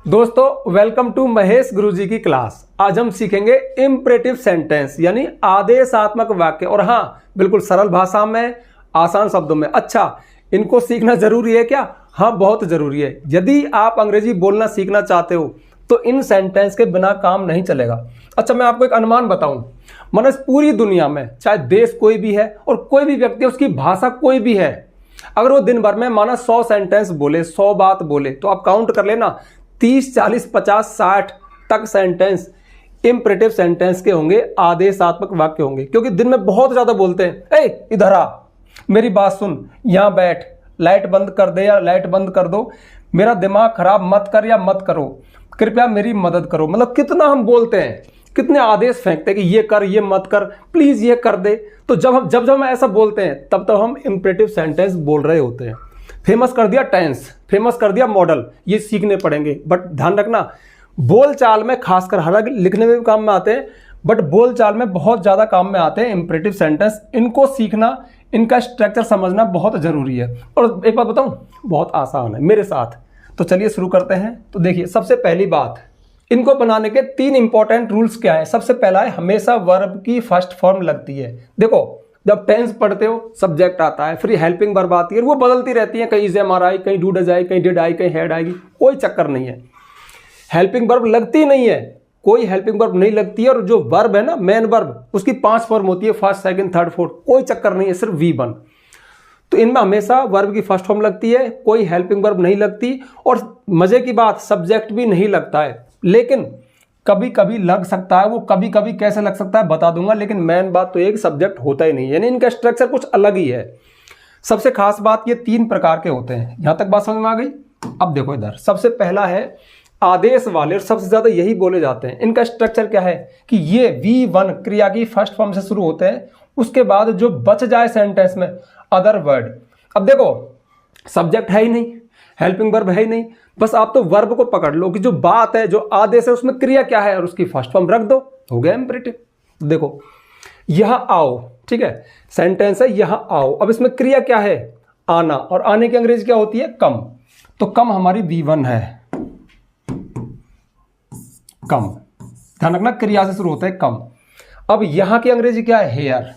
दोस्तों welcome to Mahesh गुरुजी की class. आज हम सीखेंगे इंपरेटिव सेंटेंस यानी आदेशात्मक वाक्य। और हाँ, बिल्कुल सरल भाषा में, आसान शब्दों में। अच्छा, इनको सीखना जरूरी है क्या? हाँ, बहुत जरूरी है। यदि आप अंग्रेजी बोलना सीखना चाहते हो तो इन सेंटेंस के बिना काम नहीं चलेगा। अच्छा, मैं आपको एक अनुमान बताऊं। मानो पूरी दुनिया में चाहे देश कोई भी है और कोई भी व्यक्ति, उसकी भाषा कोई भी है, अगर वो दिन भर में माना 100 सेंटेंस बोले, 100 बात बोले, तो आप काउंट कर लेना 30, 40, 50, 60 तक सेंटेंस इंपरेटिव सेंटेंस के होंगे, आदेशात्मक वाक्य होंगे। क्योंकि दिन में बहुत ज्यादा बोलते हैं, ए इधर आ, मेरी बात सुन, यहां बैठ, लाइट बंद कर दे या लाइट बंद कर दो, मेरा दिमाग खराब मत कर या मत करो, कृपया मेरी मदद करो। मतलब कितना हम बोलते हैं, कितने आदेश फेंकते हैं कि ये कर, ये मत कर, प्लीज ये कर दे। तो जब हम ऐसा बोलते हैं तब हम इंपरेटिव सेंटेंस बोल रहे होते हैं। फेमस कर दिया टेंस, फेमस कर दिया मॉडल, ये सीखने पड़ेंगे। बट ध्यान रखना, बोल चाल में खासकर, हालांकि लिखने में भी काम में आते हैं, बट बोल चाल में बहुत ज्यादा काम में आते हैं इंपरेटिव सेंटेंस। इनको सीखना, इनका स्ट्रक्चर समझना बहुत जरूरी है। और एक बात बताऊं, बहुत आसान है मेरे साथ। तो चलिए शुरू करते हैं। तो देखिए, सबसे पहली बात, इनको बनाने के 3 इंपॉर्टेंट रूल्स क्या है। सबसे पहला है, हमेशा वर्ब की फर्स्ट फॉर्म लगती है। देखो, जब टेंस पढ़ते हो सब्जेक्ट आता है, फिर हेल्पिंग वर्ब आती है, वो बदलती रहती है, कहीं इज एम आर आई, कहीं डू डज आई, कहीं डिड आई, कहीं हैड आएगी, कोई चक्कर नहीं है। हेल्पिंग वर्ब लगती नहीं है, कोई हेल्पिंग वर्ब नहीं लगती है। और जो वर्ब है ना, मेन वर्ब, उसकी 5 फॉर्म होती है, फर्स्ट, सेकंड, थर्ड, फोर्थ, कोई चक्कर नहीं है, सिर्फ V1। तो इनमें हमेशा वर्ब की फर्स्ट फॉर्म लगती है, कोई हेल्पिंग वर्ब नहीं लगती। और मजे की बात, सब्जेक्ट भी नहीं लगता है, लेकिन कभी कभी लग सकता है। वो कभी कभी कैसे लग सकता है बता दूंगा, लेकिन मेन बात तो एक सब्जेक्ट होता ही नहीं है, यानी इनका स्ट्रक्चर कुछ अलग ही है। सबसे खास बात, ये 3 प्रकार के होते हैं। यहां तक बात समझ में आ गई? अब देखो इधर, सबसे पहला है आदेश वाले, और सबसे ज्यादा यही बोले जाते हैं। इनका स्ट्रक्चर क्या है कि ये V1 क्रिया की फर्स्ट फॉर्म से शुरू होते हैं, उसके बाद जो बच जाए सेंटेंस में अदर वर्ड। अब देखो, सब्जेक्ट है ही नहीं, हेल्पिंग वर्ब है ही नहीं, बस आप तो वर्ब को पकड़ लो कि जो बात है, जो आदेश है, उसमें क्रिया क्या है, और उसकी फर्स्ट फॉर्म रख दो, हो गया इंपरेटिव। देखो, यहां आओ, ठीक है, सेंटेंस है यहां आओ। अब इसमें क्रिया क्या है? आना। और आने की अंग्रेजी क्या होती है? कम। तो कम हमारी V1 है, कम। ध्यान रखना, क्रिया से शुरू होता है कम। अब यहां की अंग्रेजी क्या है? हेयर।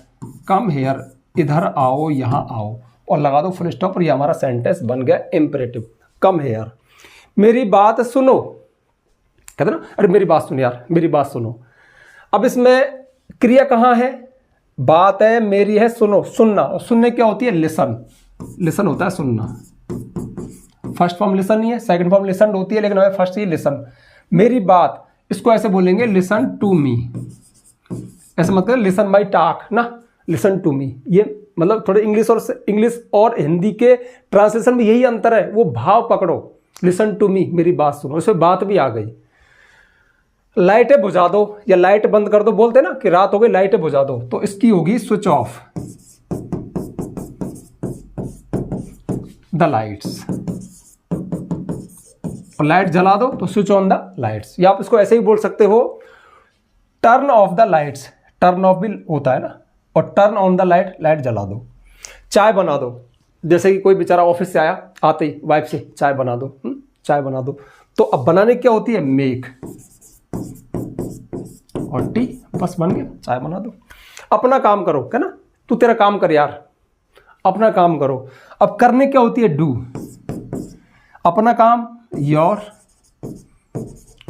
कम हेयर, इधर आओ, यहां आओ, और लगा दो फुल स्टॉप, और ये हमारा सेंटेंस बन गया इंपरेटिव। कम हेयर, मेरी बात सुनो। कहते ना, अरे मेरी बात सुन यार, मेरी बात सुनो। अब इसमें क्रिया कहां है? बात है, मेरी है, सुनो, सुनना। और सुनने क्या होती है? लिसन। लिसन होता है सुनना। फर्स्ट फॉर्म लिसन नहीं है, सेकंड फॉर्म लिसन होती है, लेकिन हमें फर्स्ट ही लिसन। मेरी बात, इसको ऐसे बोलेंगे, लिसन टू मी। ऐसे मतलब लिसन माई टॉक ना, लिसन टू मी। ये मतलब थोड़े इंग्लिश और हिंदी के ट्रांसलेशन में यही अंतर है, वो भाव पकड़ो। लिसन टू मी, मेरी बात सुनो, इसमें बात भी आ गई। लाइटें बुझा दो या लाइट बंद कर दो, बोलते ना कि रात हो गई, लाइटें बुझा दो, तो इसकी होगी स्विच ऑफ द लाइट्स। और लाइट जला दो तो स्विच ऑन द लाइट्स। या आप इसको ऐसे ही बोल सकते हो, turn off the lights. Turn off भी होता है ना, और turn on the light, light जला दो। चाय बना दो, जैसे कि कोई बेचारा ऑफिस से आया, आते ही वाइफ से चाय बना दो, चाय बना दो। तो अब बनाने क्या होती है? मेक। और टी, बस बन गया, चाय बना दो। अपना काम करो, क्या ना, तू तेरा काम कर यार, अपना काम करो। अब करने क्या होती है? डू। अपना काम, योर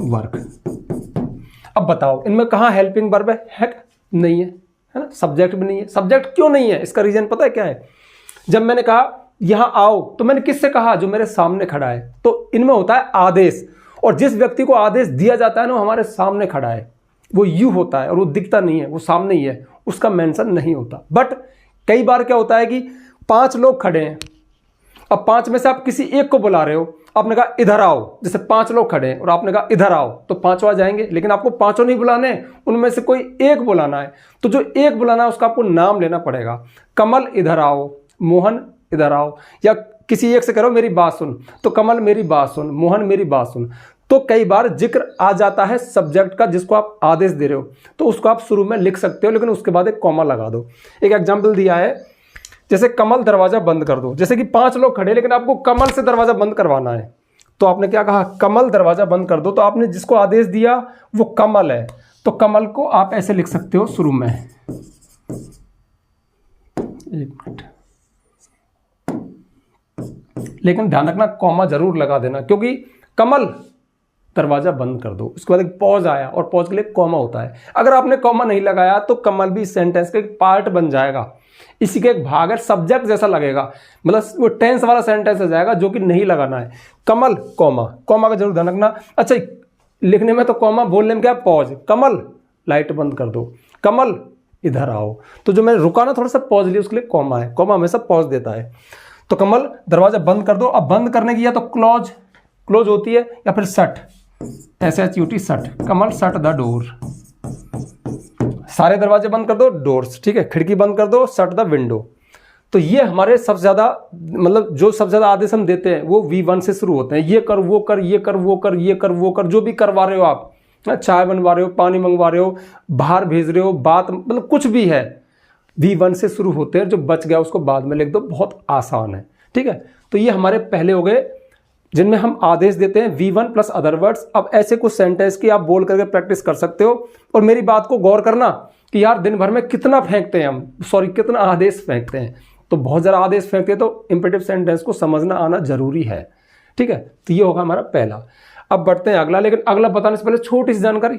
वर्क। अब बताओ, इनमें कहां हेल्पिंग वर्ब है? नहीं है, है ना। सब्जेक्ट भी नहीं है। सब्जेक्ट क्यों नहीं है? इसका रीजन पता है क्या है? जब मैंने कहा यहां आओ, तो मैंने किससे कहा? जो मेरे सामने खड़ा है। तो इनमें होता है आदेश, और जिस व्यक्ति को आदेश दिया जाता है ना, वो हमारे सामने खड़ा है, वो यू होता है, और वो दिखता नहीं है, वो सामने ही है, उसका मेंशन नहीं होता। बट कई बार क्या होता है कि 5 लोग खड़े हैं, अब 5 में से आप किसी एक को बुला रहे हो, आपने कहा इधर आओ, जैसे 5 लोग खड़े हैं और आपने कहा इधर आओ, तो 5 आ जाएंगे, लेकिन आपको 5 नहीं बुलाने, उनमें से कोई एक बुलाना है। तो जो एक बुलाना है उसका आपको नाम लेना पड़ेगा। कमल इधर आओ, मोहन इधर आओ, या किसी एक से करो मेरी बात सुन, तो कमल मेरी बात सुन, मोहन मेरी बात सुन। तो कई बार जिक्र आ जाता है सब्जेक्ट का, जिसको आप आदेश दे रहे हो, तो उसको आप शुरू में लिख सकते हो, लेकिन उसके बाद एक कॉमा लगा दो। एक एग्जाम्पल दिया है, जैसे कमल दरवाजा बंद कर दो। जैसे कि 5 लोग खड़े, लेकिन आपको कमल से दरवाजा बंद करवाना है, तो आपने क्या कहा, कमल दरवाजा बंद कर दो, तो आपने जिसको आदेश दिया वो कमल है, तो कमल को आप ऐसे लिख सकते हो शुरू में, एक मिनट, लेकिन ध्यान रखना कॉमा जरूर लगा देना, क्योंकि कमल दरवाजा बंद कर दो, उसके बाद एक पॉज आया और पॉज के लिए कॉमा होता है। अगर आपने कॉमा नहीं लगाया तो कमल भी इस सेंटेंस का एक पार्ट बन जाएगा, इसी का एक भाग है, सब्जेक्ट जैसा लगेगा, मतलब वो टेंस वाला सेंटेंस हो जाएगा, जो कि नहीं लगाना है। कमल कॉमा, कॉमा का जरूर ध्यान रखना। अच्छा, लिखने में तो कॉमा, बोलने में क्या, पॉज। कमल लाइट बंद कर दो, कमल इधर आओ, तो जो मैंने रुका ना थोड़ा सा पॉज लिया, उसके लिए कॉमा है, कॉमा हमेशा पॉज देता है। तो कमल दरवाजा बंद कर दो। अब बंद करने की या तो क्लोज होती है या फिर shut, SHUT shut, Kamal shut the door, सारे दरवाजे बंद कर दो, डोर्स, ठीक है, खिड़की बंद कर दो, शट द विंडो। तो ये हमारे सबसे ज़्यादा, मतलब जो सबसे ज़्यादा आदेश हम देते हैं वो V1 से शुरू होते हैं, ये कर वो कर, ये कर वो कर, ये कर वो कर, जो भी करवा रहे हो आप, चाय बनवा रहे हो, पानी मंगवा रहे हो, बाहर भेज रहे हो, बात, मतलब कुछ भी है, V1 से शुरू होते हैं। जो बच गया उसको बाद में लिख दो, बहुत आसान है, ठीक है। तो ये हमारे पहले हो गए जिनमें हम आदेश देते हैं V1 प्लस अदर वर्ड्स। अब ऐसे कुछ सेंटेंस की आप बोल करके प्रैक्टिस कर सकते हो। और मेरी बात को गौर करना कि यार दिन भर में कितना फेंकते हैं हम, कितना आदेश फेंकते हैं, तो बहुत ज़्यादा आदेश फेंकते हैं, तो इंपेरेटिव सेंटेंस को समझना आना जरूरी है, ठीक है। तो ये होगा हमारा पहला। अब बढ़ते हैं अगला, लेकिन अगला बताने से पहले छोटी सी जानकारी,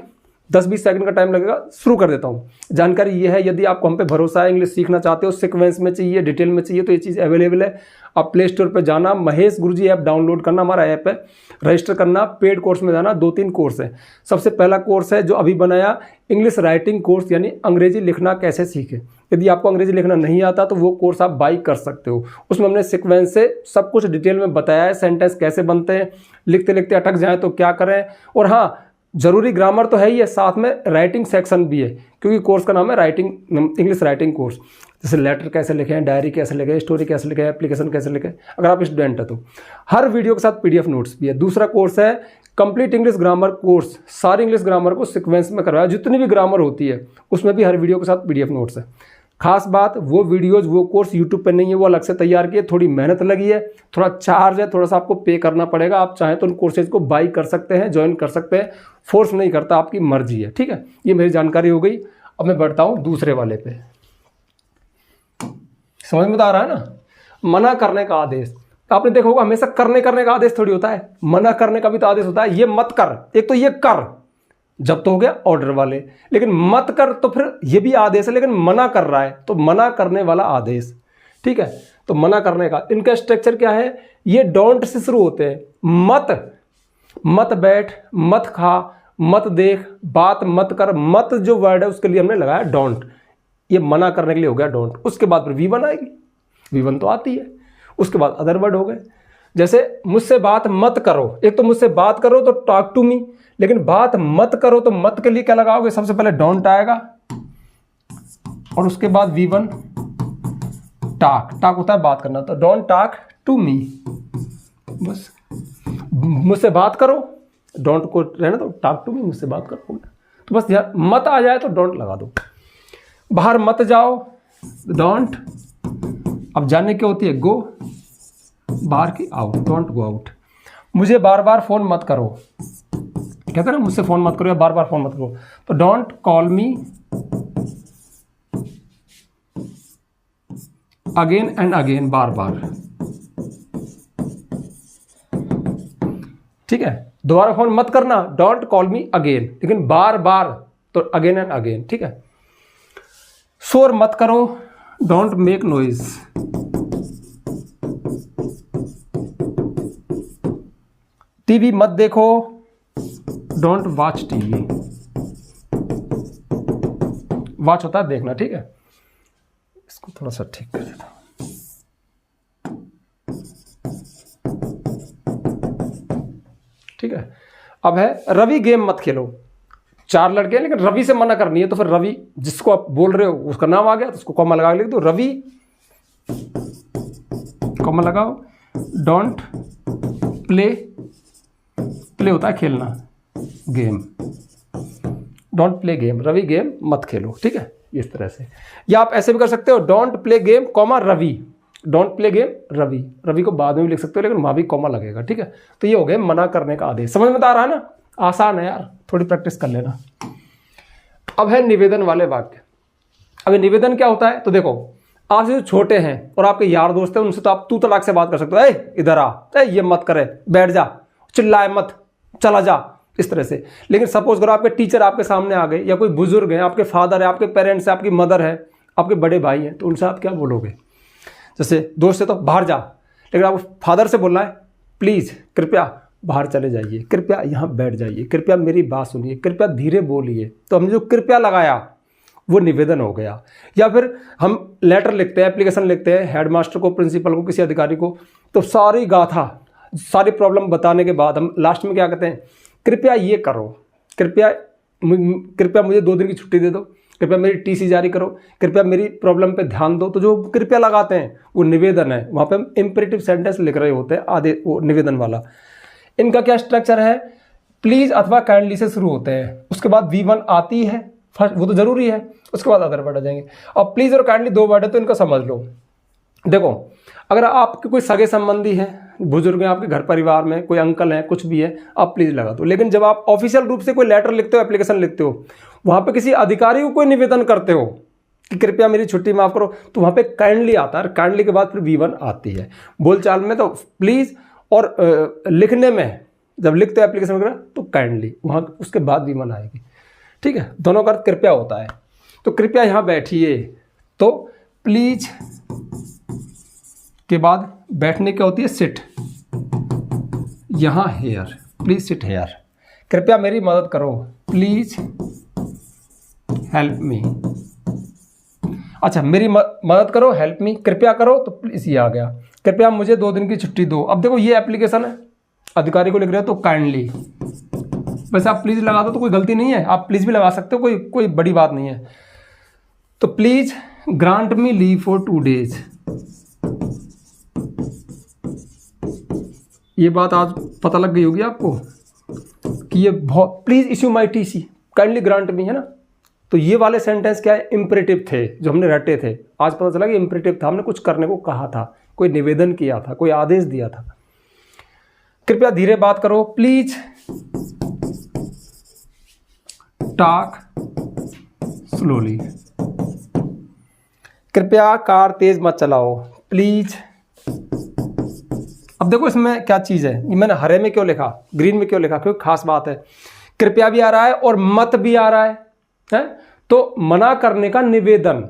10-20 सेकंड का टाइम लगेगा, शुरू कर देता हूँ। जानकारी ये है, यदि आपको हम पे भरोसा है, इंग्लिश सीखना चाहते हो, सीक्वेंस में चाहिए, डिटेल में चाहिए, तो ये चीज़ अवेलेबल है। आप प्ले स्टोर पर जाना, महेश गुरुजी ऐप डाउनलोड करना, हमारा ऐप है, रजिस्टर करना, पेड कोर्स में जाना, 2-3 कोर्स है। सबसे पहला कोर्स है जो अभी बनाया, इंग्लिश राइटिंग कोर्स, यानी अंग्रेजी लिखना कैसे सीखें। यदि आपको अंग्रेजी लिखना नहीं आता तो वो कोर्स आप बाई कर सकते हो। उसमें हमने सीक्वेंस से सब कुछ डिटेल में बताया है, सेंटेंस कैसे बनते हैं, लिखते लिखते अटक जाएँ तो क्या करें। और हाँ, जरूरी ग्रामर तो है ही है, साथ में राइटिंग सेक्शन भी है, क्योंकि कोर्स का नाम है राइटिंग, इंग्लिश राइटिंग कोर्स। जैसे लेटर कैसे लिखें, डायरी कैसे लिखें, स्टोरी कैसे लिखें, एप्लीकेशन कैसे लिखें, अगर आप स्टूडेंट है तो। हर वीडियो के साथ PDF नोट्स भी है। दूसरा कोर्स है कंप्लीट इंग्लिश ग्रामर कोर्स, सारी इंग्लिश ग्रामर को सीक्वेंस में करवाया, जितनी भी ग्रामर होती है उसमें भी हर वीडियो के साथ PDF नोट्स है। खास बात, वो वीडियोज वो कोर्स यूट्यूब पे नहीं है, वो अलग से तैयार किए, थोड़ी मेहनत लगी है, थोड़ा चार्ज है, थोड़ा सा आपको पे करना पड़ेगा। आप चाहें तो उन कोर्सेज को बाई कर सकते हैं, ज्वाइन कर सकते हैं, फोर्स नहीं करता, आपकी मर्जी है, ठीक है। ये मेरी जानकारी हो गई। अब मैं बढ़ता हूँ दूसरे वाले पे। समझ में तो आ रहा है ना, मना करने का आदेश। आपने देखा होगा हमेशा करने का आदेश थोड़ी होता है, मना करने का भी तो आदेश होता है। ये मत कर, एक तो ये कर जब तो हो गया ऑर्डर वाले, लेकिन मत कर तो फिर ये भी आदेश है, लेकिन मना कर रहा है तो मना करने वाला आदेश, ठीक है। तो मना करने का इनका स्ट्रक्चर क्या है, ये डोंट से शुरू होते हैं। मत बैठ, मत खा, मत देख, बात मत कर, मत जो वर्ड है उसके लिए हमने लगाया डोंट, ये मना करने के लिए हो गया डोंट। उसके बाद फिर V1 आएगी, V1 तो आती है, उसके बाद अदर वर्ड हो गए। जैसे मुझसे बात मत करो, एक तो मुझसे बात करो तो टॉक टू मी, लेकिन बात मत करो तो मत के लिए क्या लगाओगे, सबसे पहले डोंट आएगा और उसके बाद V1 टाक होता है बात करना, तो डोंट टाक टू मी, बस मुझसे बात करो, डोंट को रहना तो टाक टू मी, मुझसे बात करो, तो बस मत आ जाए तो डोंट लगा दो। बाहर मत जाओ, डोंट, अब जाने की होती है गो, बाहर की आउट, डोंट गो आउट। मुझे बार बार फोन मत करो, कहते हैं ना मुझसे फोन मत करो या बार बार फोन मत करो, तो don't call me again and again, बार बार, ठीक है। दोबारा फोन मत करना, डोंट कॉल मी अगेन, लेकिन बार बार तो अगेन एंड अगेन, ठीक है। शोर मत करो, डोंट मेक नॉइज, टीवी मत देखो, डोंट वॉच टीवी, वॉच होता है देखना, ठीक है। इसको थोड़ा सा ठीक कर देता हूं, ठीक है। अब है रवि गेम मत खेलो, 4 लड़के हैं लेकिन रवि से मना करनी है, तो फिर रवि जिसको आप बोल रहे हो उसका नाम आ गया तो उसको कॉमा लगा लिख दो, रवि कॉमा लगाओ। डोंट प्ले होता है खेलना, game, don't play game, Ravi game मत खेलो, ठीक है। इस तरह से, या आप ऐसे भी कर सकते हो, don't play game comma Ravi, don't play game Ravi, Ravi को बाद में भी लिख सकते हो लेकिन वहाँ भी कॉमा लगेगा, ठीक है। तो ये हो गया मना करने का आदेश। समझ में आ रहा है ना, आसान है यार, थोड़ी प्रैक्टिस कर लेना। अब है निवेदन वाले वाक्य। अब निवेदन क्या होता है, तो देखो आपसे जो छोटे हैं और आपके यार दोस्त हैं उनसे तो आप तू तड़ाक से बात कर सकते हो, ए इधर आ, ये मत करे, बैठ जा, चिल्लाए मत, चला जा, इस तरह से। लेकिन सपोज करो आपके टीचर आपके सामने आ गए, या कोई बुजुर्ग है, आपके फादर है, आपके पेरेंट्स है, आपकी मदर है, आपके बड़े भाई हैं, तो उनसे आप क्या बोलोगे। जैसे दोस्त से तो बाहर जा, लेकिन आपको फादर से बोलना है प्लीज़ कृपया बाहर चले जाइए, कृपया यहाँ बैठ जाइए, कृपया मेरी बात सुनिए, कृपया धीरे बोलिए। तो हमने जो कृपया लगाया वो निवेदन हो गया। या फिर हम लेटर लिखते हैं, एप्लीकेशन लिखते हैं हेडमास्टर को, प्रिंसिपल को, किसी अधिकारी को, तो सारी गाथा, सारी प्रॉब्लम बताने के बाद हम लास्ट में क्या कहते हैं, कृपया ये करो, कृपया मुझे 2 दिन की छुट्टी दे दो, कृपया मेरी टीसी जारी करो, कृपया मेरी प्रॉब्लम पे ध्यान दो। तो जो कृपया लगाते हैं वो निवेदन है, वहाँ पे हम इम्परेटिव सेंटेंस लिख रहे होते हैं, आधे वो निवेदन वाला। इनका क्या स्ट्रक्चर है, प्लीज़ अथवा काइंडली से शुरू होते हैं, उसके बाद V1 आती है फर्स्ट, वो तो जरूरी है, उसके बाद अदर वर्ड आ जाएंगे। और प्लीज़ और काइंडली 2 वर्ड है तो इनको समझ लो। देखो अगर आपके कोई सगे संबंधी हैं, बुजुर्ग हैं आपके घर परिवार में, कोई अंकल हैं, कुछ भी है, आप प्लीज़ लगा दो। लेकिन जब आप ऑफिशियल रूप से कोई लेटर लिखते हो, एप्लीकेशन लिखते हो, वहाँ पे किसी अधिकारी को कोई निवेदन करते हो कि कृपया मेरी छुट्टी माफ़ करो, तो वहाँ पे काइंडली आता है, काइंडली के बाद फिर V1 आती है। बोलचाल में तो प्लीज़, और लिखने में जब लिखते हो एप्लीकेशन वगैरह तो काइंडली, वहाँ उसके बाद V1 आएगी, ठीक है। दोनों का अर्थ कृपया होता है। तो कृपया यहाँ बैठिए, तो प्लीज के बाद बैठने क्या होती है, सिट, यहाँ हेयर, प्लीज सिट हेयर। कृपया मेरी मदद करो, प्लीज हेल्प मी। अच्छा, मेरी मदद करो, हेल्प मी, कृपया करो, तो प्लीज ये आ गया, कृपया मुझे 2 दिन की छुट्टी दो। अब देखो ये एप्लीकेशन है, अधिकारी को लिख रहे हो तो काइंडली, वैसे आप प्लीज लगा दो तो कोई गलती नहीं है, आप प्लीज भी लगा सकते हो, कोई बड़ी बात नहीं है। तो please grant me leave for 2 days। ये बात आज पता लग गई होगी आपको कि ये बहुत, please issue my TC, kindly grant मी, है ना। तो ये वाले सेंटेंस क्या है, इंपरेटिव थे जो हमने रटे थे। आज पता चला कि इंपरेटिव था, हमने कुछ करने को कहा था, कोई निवेदन किया था, कोई आदेश दिया था। कृपया धीरे बात करो, प्लीज टॉक स्लोली। कृपया कार तेज मत चलाओ, प्लीज। अब देखो इसमें क्या चीज है, ये मैंने हरे में क्यों लिखा, ग्रीन में क्यों लिखा, क्योंकि खास बात है, कृपया भी आ रहा है और मत भी आ रहा है? तो मना करने का निवेदन,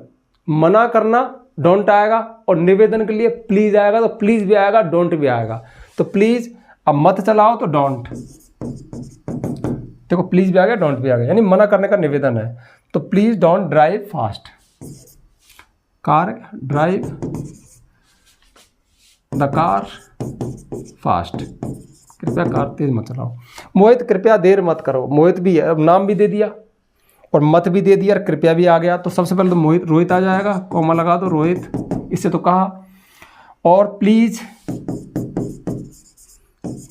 मना करना डोंट आएगा, और निवेदन के लिए प्लीज आएगा, तो प्लीज भी आएगा, डोंट भी आएगा। तो प्लीज, अब मत चलाओ तो डोंट, देखो प्लीज भी आ गया, डोंट भी आ गया, यानी मना करने का निवेदन है। तो please don't drive fast, car drive the car fast, कृपया कार तेज मत चलाओ। मोहित कृपया देर मत करो, मोहित भी है, अब नाम भी दे दिया और मत भी दे दिया और कृपया भी आ गया, तो सबसे पहले तो मोहित, रोहित आ जाएगा, कॉमा लगा दो, रोहित, इससे तो कहा। और प्लीज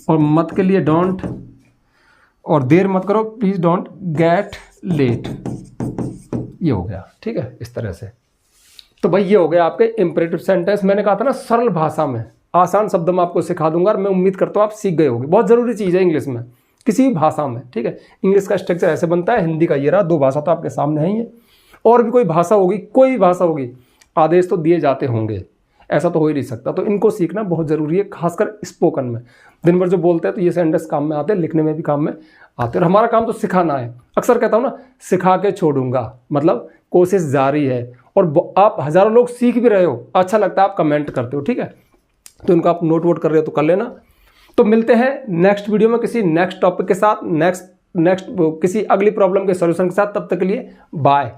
और मत के लिए डोंट, और देर मत करो, प्लीज डोंट गेट लेट, ये हो गया, ठीक है, इस तरह से। तो भाई ये हो गया आपके इंपरेटिव सेंटेंस। मैंने कहा था ना सरल भाषा में, आसान शब्द में आपको सिखा दूंगा, और मैं उम्मीद करता हूँ आप सीख गए होंगे। बहुत ज़रूरी चीज़ है इंग्लिश में, किसी भी भाषा में, ठीक है। इंग्लिश का स्ट्रक्चर ऐसे बनता है, हिंदी का ये रहा, 2 भाषा तो आपके सामने है ही है, और भी कोई भाषा होगी, कोई भी भाषा होगी, आदेश तो दिए जाते होंगे, ऐसा तो हो ही नहीं सकता। तो इनको सीखना बहुत ज़रूरी है, खासकर स्पोकन में। दिन भर जो बोलते हैं तो ये सेंटेंस काम में आते हैं, लिखने में भी काम में आते हैं, और हमारा काम तो सिखाना है। अक्सर कहता हूँ ना, सिखा के छोड़ूंगा, मतलब कोशिश जारी है। और आप हज़ारों लोग सीख भी रहे हो, अच्छा लगता है, आप कमेंट करते हो, ठीक है। तो इनको आप नोट वोट कर रहे हो तो कर लेना। तो मिलते हैं नेक्स्ट वीडियो में किसी नेक्स्ट टॉपिक के साथ, नेक्स्ट किसी अगली प्रॉब्लम के सॉल्यूशन के साथ। तब तक के लिए बाय।